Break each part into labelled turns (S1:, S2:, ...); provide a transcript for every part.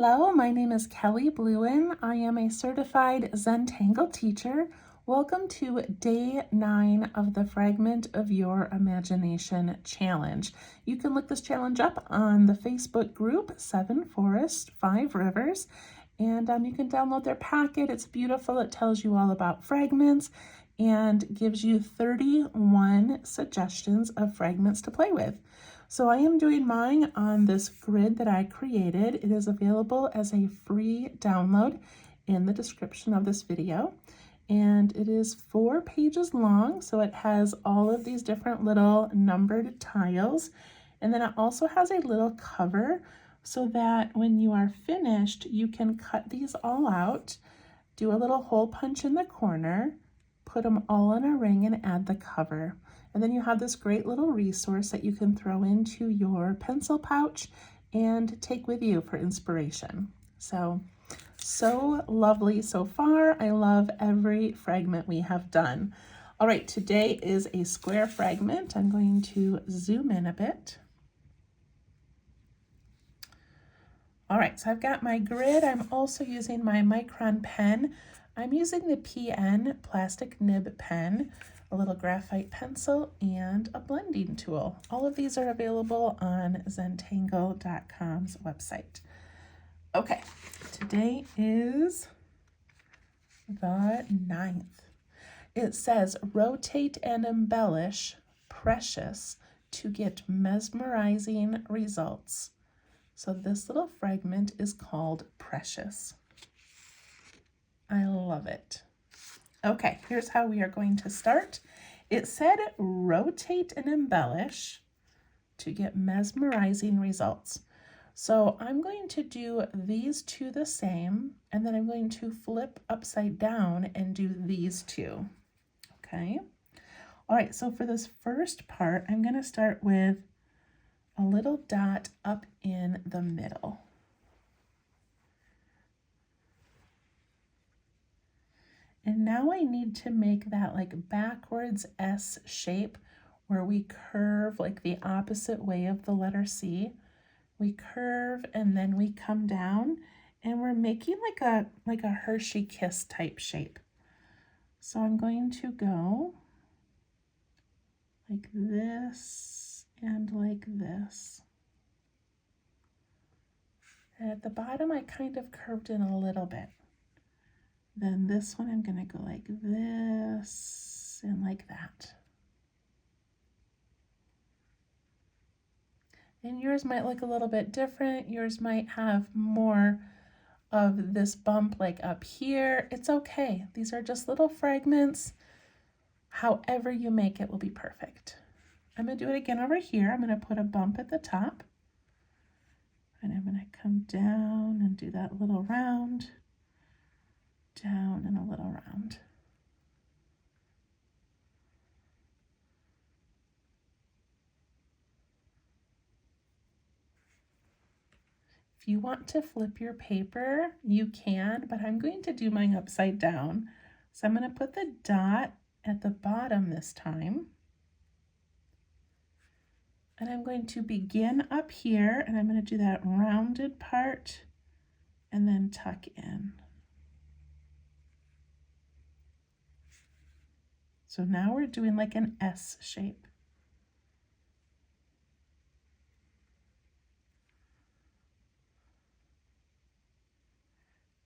S1: Hello, my name is Kelly Bluen. I am a certified Zentangle teacher. Welcome to day 9 of the Fragment of Your Imagination challenge. You can look this challenge up on the Facebook group 7 Forests, 5 Rivers, and you can download their packet. It's beautiful. It tells you all about fragments and gives you 31 suggestions of fragments to play with. So I am doing mine on this grid that I created. It is available as a free download in the description of this video. And it is 4 pages long, so it has all of these different little numbered tiles. And then it also has a little cover so that when you are finished, you can cut these all out, do a little hole punch in the corner, put them all in a ring and add the cover. And then you have this great little resource that you can throw into your pencil pouch and take with you for inspiration. So lovely so far. I love every fragment we have done. All right, today is a square fragment. I'm going to zoom in a bit. All right, so I've got my grid. I'm also using my Micron pen. I'm using the PN plastic nib pen, a little graphite pencil, and a blending tool. All of these are available on Zentangle.com's website. Okay, today is the 9th. It says, rotate and embellish precious to get mesmerizing results. So this little fragment is called Precious. I love it. Okay, here's how we are going to start. It said rotate and embellish to get mesmerizing results. So I'm going to do these two the same, and then I'm going to flip upside down and do these two. Okay. All right, so for this first part, I'm going to start with a little dot up in the middle. And now I need to make that like backwards S shape where we curve like the opposite way of the letter C. We curve and then we come down and we're making like a Hershey kiss type shape. So I'm going to go like this and like this. And at the bottom I kind of curved in a little bit. Then this one I'm going to go like this and like that. And yours might look a little bit different. Yours might have more of this bump like up here. It's okay. These are just little fragments. However you make it will be perfect. I'm going to do it again over here. I'm going to put a bump at the top. And I'm going to come down and do that little round. Down and a little round. If you want to flip your paper, you can, but I'm going to do mine upside down. So I'm going to put the dot at the bottom this time. And I'm going to begin up here, and I'm going to do that rounded part and then tuck in. So now we're doing like an S shape.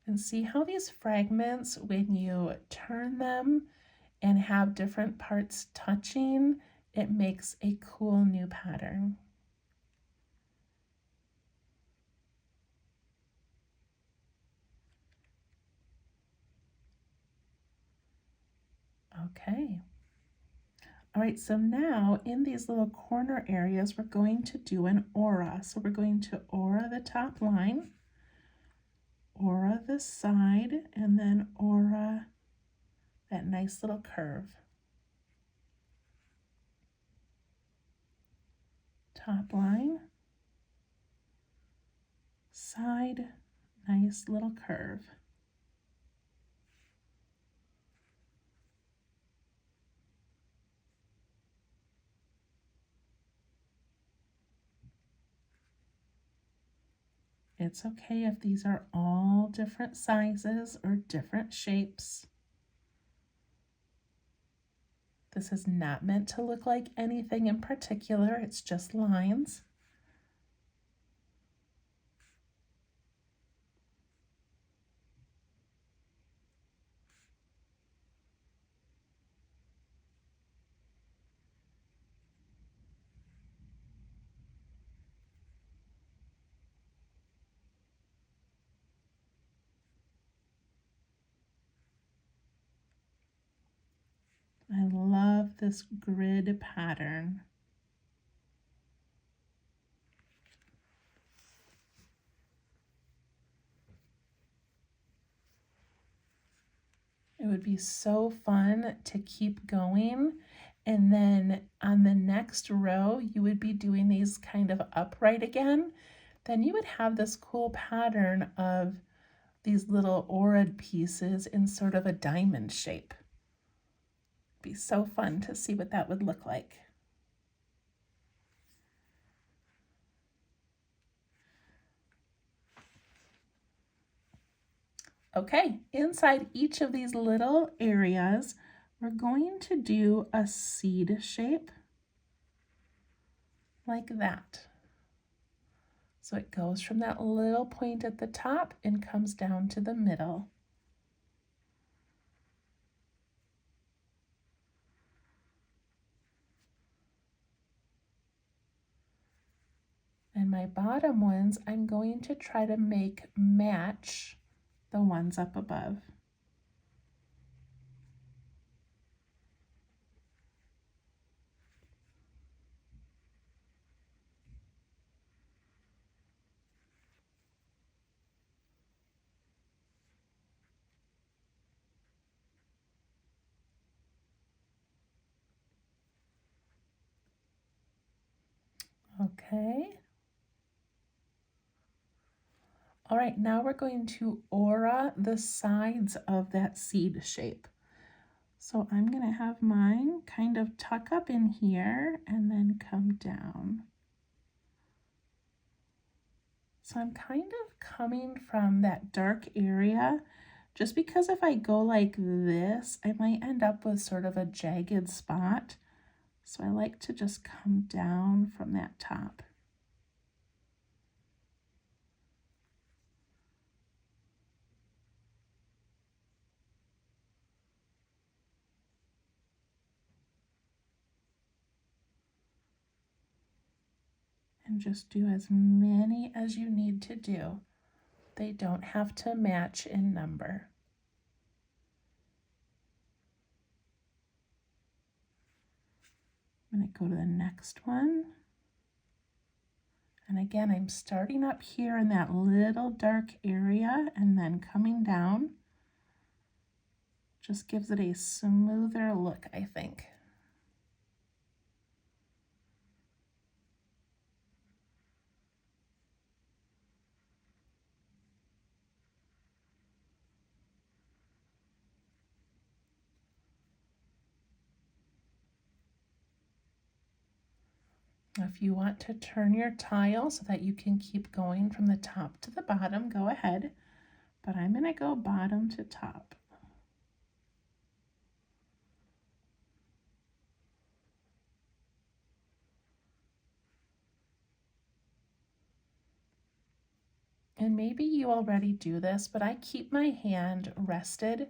S1: And see how these fragments, when you turn them and have different parts touching, it makes a cool new pattern. Okay. All right, so now in these little corner areas, we're going to do an aura. So we're going to aura the top line, aura the side, and then aura that nice little curve. Top line, side, nice little curve. It's okay if these are all different sizes or different shapes. This is not meant to look like anything in particular, it's just lines. I love this grid pattern. It would be so fun to keep going. And then on the next row, you would be doing these kind of upright again. Then you would have this cool pattern of these little orad pieces in sort of a diamond shape. It'd be so fun to see what that would look like. Okay, inside each of these little areas, we're going to do a seed shape like that. So it goes from that little point at the top and comes down to the middle. And my bottom ones, I'm going to try to make match the ones up above. Okay. All right, now we're going to aura the sides of that seed shape. So I'm going to have mine kind of tuck up in here and then come down. So I'm kind of coming from that dark area, just because if I go like this, I might end up with sort of a jagged spot. So I like to just come down from that top. And just do as many as you need to do. They don't have to match in number. I'm going to go to the next one. And again, I'm starting up here in that little dark area and then coming down. Just gives it a smoother look, I think. If you want to turn your tile so that you can keep going from the top to the bottom, go ahead. But I'm going to go bottom to top. And maybe you already do this, but I keep my hand rested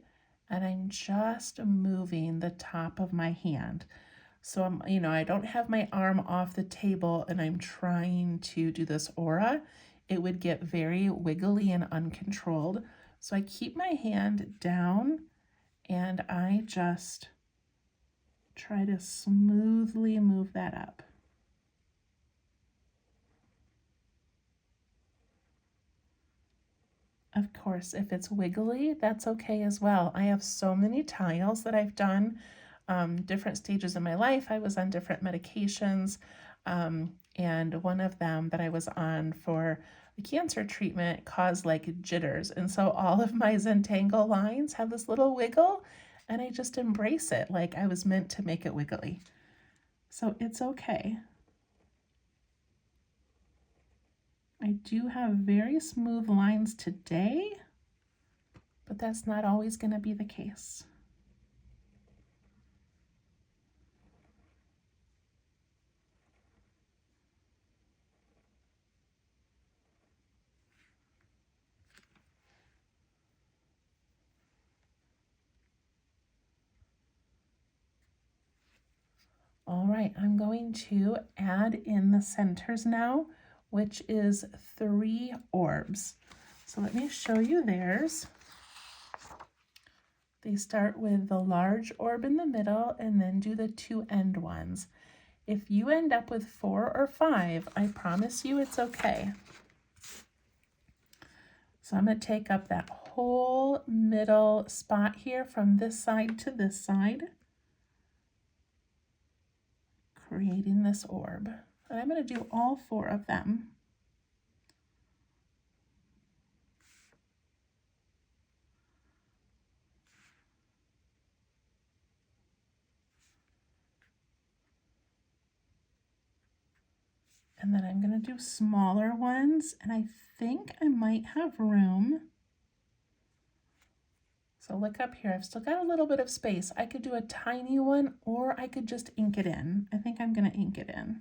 S1: and I'm just moving the top of my hand. So I don't have my arm off the table and I'm trying to do this aura. It would get very wiggly and uncontrolled. So I keep my hand down and I just try to smoothly move that up. Of course, if it's wiggly, that's okay as well. I have so many tiles that I've done, different stages in my life. I was on different medications, and one of them that I was on for the cancer treatment caused like jitters. And so all of my Zentangle lines have this little wiggle, and I just embrace it like I was meant to make it wiggly. So it's okay. I do have very smooth lines today, but that's not always going to be the case. All right, I'm going to add in the centers now, which is 3 orbs. So let me show you theirs. They start with the large orb in the middle and then do the 2 end ones. If you end up with 4 or 5, I promise you it's okay. So I'm going to take up that whole middle spot here from this side to this side, creating this orb. And I'm going to do all 4 of them. And then I'm going to do smaller ones, and I think I might have room. So look up here, I've still got a little bit of space. I could do a tiny one, or I could just ink it in. I think I'm going to ink it in.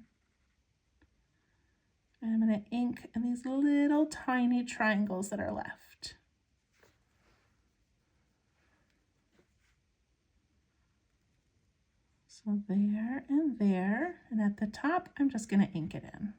S1: And I'm going to ink in these little tiny triangles that are left. So there and there, and at the top, I'm just going to ink it in.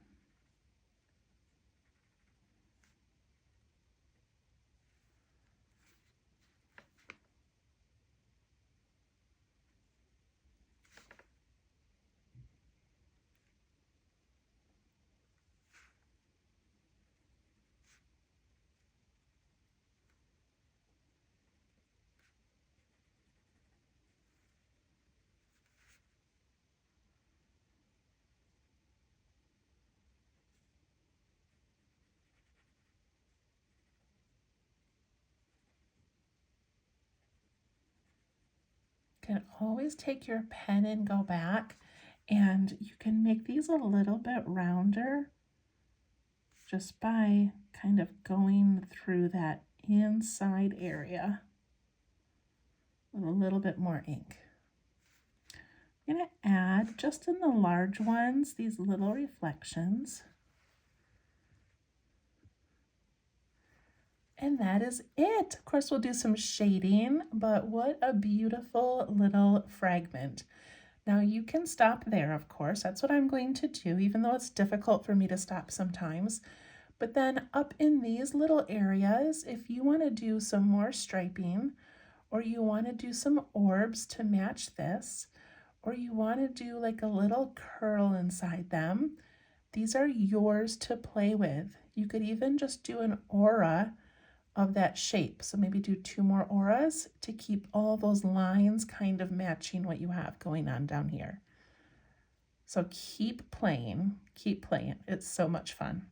S1: You can always take your pen and go back, and you can make these a little bit rounder just by kind of going through that inside area with a little bit more ink. I'm going to add, just in the large ones, these little reflections. And that is it. Of course, we'll do some shading, but what a beautiful little fragment. Now you can stop there, of course. That's what I'm going to do, even though it's difficult for me to stop sometimes. But then up in these little areas, if you want to do some more striping, or you want to do some orbs to match this, or you want to do like a little curl inside them, these are yours to play with. You could even just do an aura of that shape. So maybe do 2 more auras to keep all those lines kind of matching what you have going on down here. So keep playing, keep playing. It's so much fun.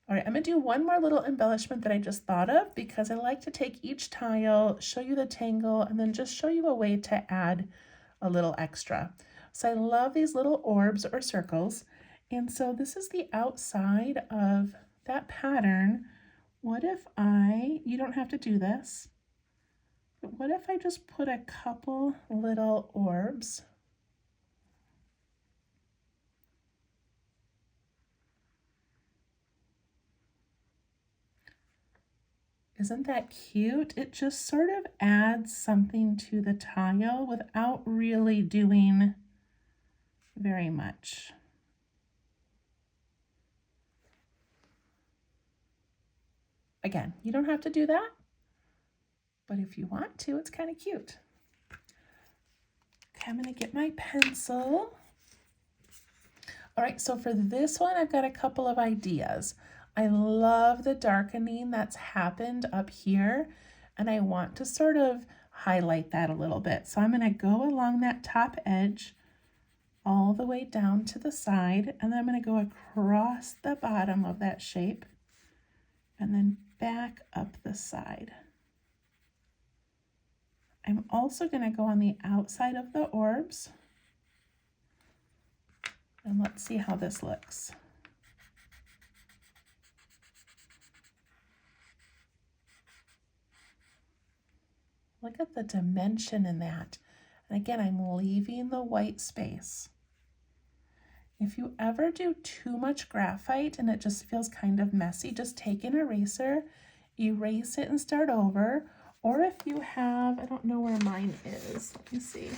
S1: All right, I'm going to do one more little embellishment that I just thought of, because I like to take each tile, show you the tangle, and then just show you a way to add a little extra. So I love these little orbs or circles. And so this is the outside of that pattern. What if you don't have to do this, but what if I just put a couple little orbs? Isn't that cute? It just sort of adds something to the tile without really doing very much. Again, you don't have to do that, but if you want to, it's kind of cute. Okay, I'm going to get my pencil. All right, so for this one, I've got a couple of ideas. I love the darkening that's happened up here, and I want to sort of highlight that a little bit. So I'm going to go along that top edge all the way down to the side, and then I'm going to go across the bottom of that shape and then back up the side. I'm also going to go on the outside of the orbs, and let's see how this looks. Look at the dimension in that. And again, I'm leaving the white space. If you ever do too much graphite and it just feels kind of messy, just take an eraser, erase it and start over. Or if you have, I don't know where mine is. Let me see.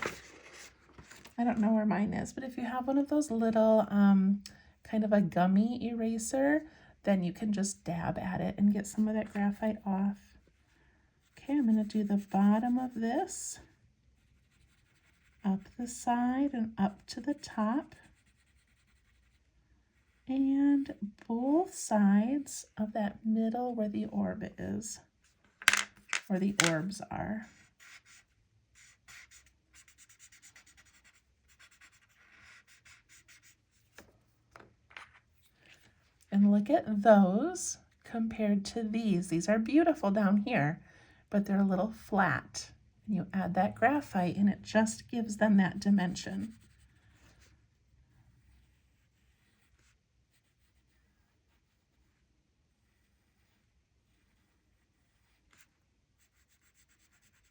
S1: I don't know where mine is, but if you have one of those little kind of a gummy eraser, then you can just dab at it and get some of that graphite off. Okay, I'm going to do the bottom of this, up the side and up to the top, and both sides of that middle where the orb is, or the orbs are. And look at those compared to these. These are beautiful down here, but they're a little flat. And you add that graphite and it just gives them that dimension.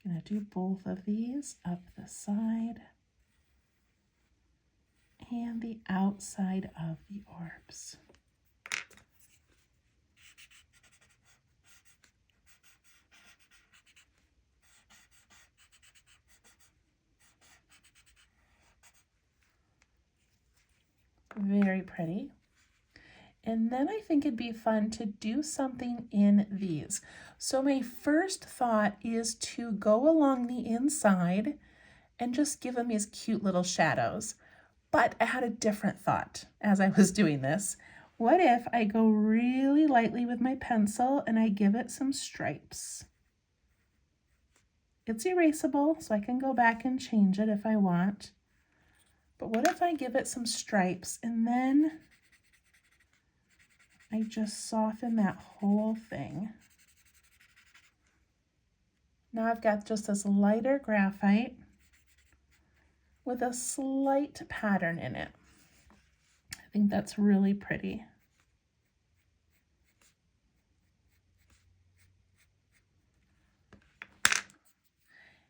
S1: I'm going to do both of these up the side and the outside of the orbs. Very pretty. And then I think it'd be fun to do something in these. So my first thought is to go along the inside and just give them these cute little shadows. But I had a different thought as I was doing this. What if I go really lightly with my pencil and I give it some stripes? It's erasable, so I can go back and change it if I want. But what if I give it some stripes and then I just soften that whole thing? Now I've got just this lighter graphite with a slight pattern in it. I think that's really pretty.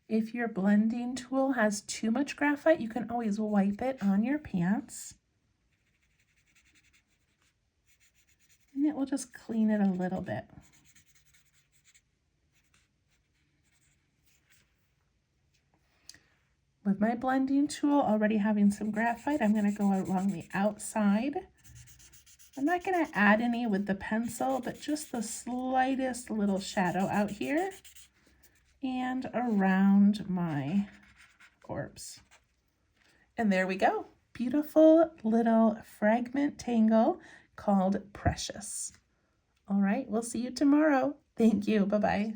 S1: If your blending tool has too much graphite, you can always wipe it on your pants. And it will just clean it a little bit. With my blending tool already having some graphite, I'm going to go along the outside. I'm not going to add any with the pencil, but just the slightest little shadow out here and around my orbs. And there we go. Beautiful little fragment tangle called Precious. All right, we'll see you tomorrow. Thank you. Bye-bye.